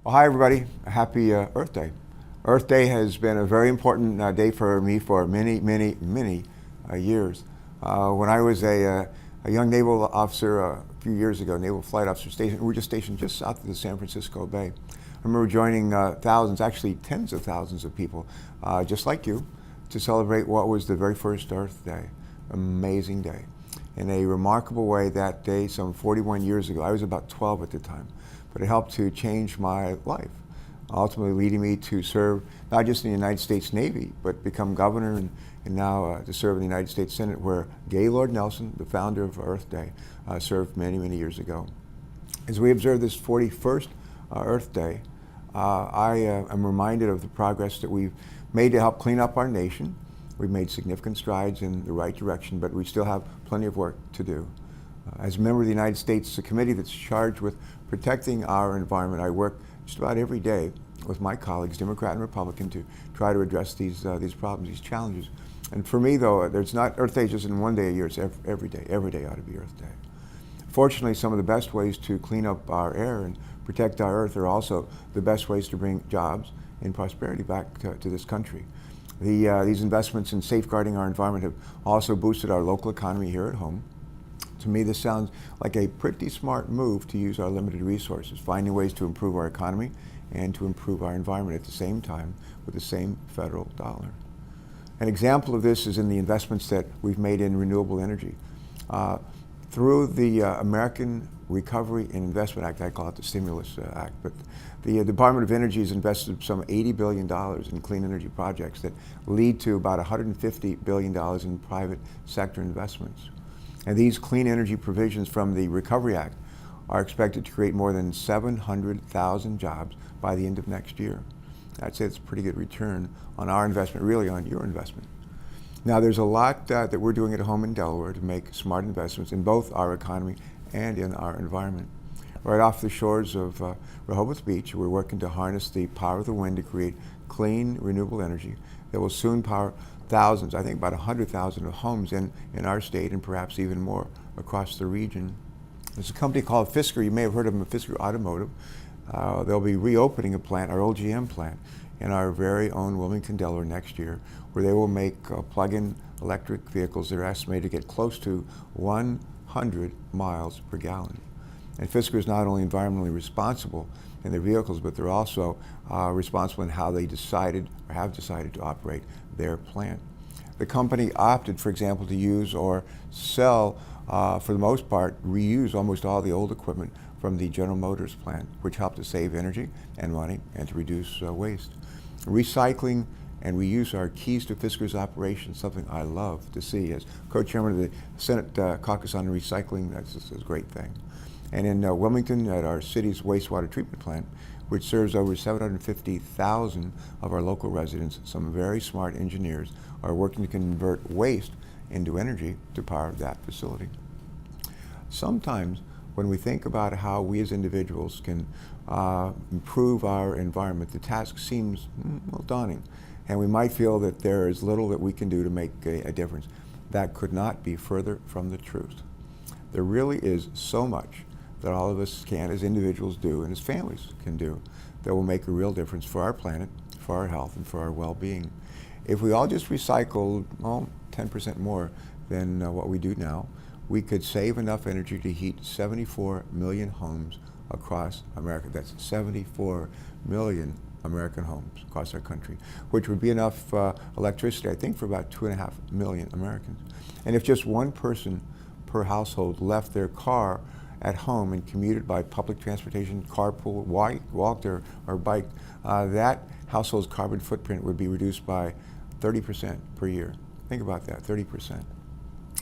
Well, hi everybody. Happy Earth Day. Earth Day has been a very important day for me for many years. When I was a young naval officer a few years ago, naval flight officer station, we were just stationed just south of the San Francisco Bay. I remember joining thousands, actually tens of thousands of people, just like you, to celebrate what was the very first Earth Day. Amazing day. In a remarkable way, that day, some 41 years ago, I was about 12 at the time, but it helped to change my life, ultimately leading me to serve not just in the United States Navy, but become governor and now to serve in the United States Senate, where Gaylord Nelson, the founder of Earth Day, served many years ago. As we observe this 41st Earth Day, I am reminded of the progress that we've made to help clean up our nation. We've made significant strides in the right direction, but we still have plenty of work to do. As a member of the United States Committee that's charged with protecting our environment, I work just about every day with my colleagues, Democrat and Republican, to try to address these problems, these challenges. And for me, though, there's not Earth Day just in one day a year, it's every day. Every day ought to be Earth Day. Fortunately, some of the best ways to clean up our air and protect our Earth are also the best ways to bring jobs and prosperity back to this country. These investments in safeguarding our environment have also boosted our local economy here at home. To me, this sounds like a pretty smart move to use our limited resources, finding ways to improve our economy and to improve our environment at the same time with the same federal dollar. An example of this is in the investments that we've made in renewable energy. Through the American Recovery and Investment Act, I call it the Stimulus Act, but the Department of Energy has invested some $80 billion in clean energy projects that lead to about $150 billion in private sector investments. And these clean energy provisions from the Recovery Act are expected to create more than 700,000 jobs by the end of next year. I'd say it's a pretty good return on our investment, really on your investment. Now, there's a lot that we're doing at home in Delaware to make smart investments in both our economy and in our environment. Right off the shores of Rehoboth Beach, we're working to harness the power of the wind to create clean, renewable energy that will soon power thousands, I think about 100,000 of homes in our state and perhaps even more across the region. There's a company called Fisker, you may have heard of them, Fisker Automotive. They'll be reopening a plant, our old GM plant, in our very own Wilmington, Delaware next year, where they will make plug-in electric vehicles that are estimated to get close to 100 miles per gallon. And Fisker is not only environmentally responsible in their vehicles, but they're also responsible in how they decided or have decided to operate their plant. The company opted, for example, to use or sell, for the most part, reuse almost all the old equipment from the General Motors plant, which helped to save energy and money and to reduce waste. Recycling and reuse are keys to Fisker's operation, something I love to see. As co-chairman of the Senate Caucus on Recycling, that's just a great thing. And in Wilmington, at our city's wastewater treatment plant, which serves over 750,000 of our local residents, some very smart engineers are working to convert waste into energy to power that facility. Sometimes when we think about how we as individuals can improve our environment, the task seems well daunting, and we might feel that there is little that we can do to make a difference. That could not be further from the truth. There really is so much that all of us can, as individuals do, and as families can do, that will make a real difference for our planet, for our health, and for our well-being. If we all just recycled, 10% more than what we do now, we could save enough energy to heat 74 million homes across America. That's 74 million American homes across our country, which would be enough electricity, I think, for about 2.5 million Americans. And if just one person per household left their car at home and commuted by public transportation, carpool, walked or biked, that household's carbon footprint would be reduced by 30% per year. Think about that, 30%.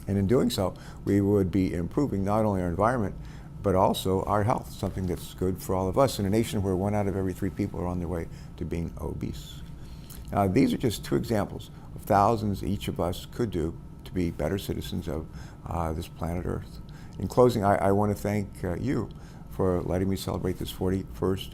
And in doing so, we would be improving not only our environment, but also our health, something that's good for all of us in a nation where 1 out of every 3 people are on their way to being obese. These are just 2 examples of thousands each of us could do to be better citizens of this planet Earth. In closing, I want to thank you for letting me celebrate this 41st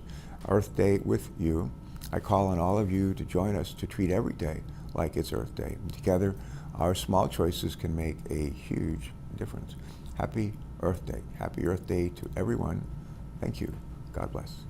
Earth Day with you. I call on all of you to join us to treat every day like it's Earth Day. And together, our small choices can make a huge difference. Happy Earth Day. Happy Earth Day to everyone. Thank you. God bless.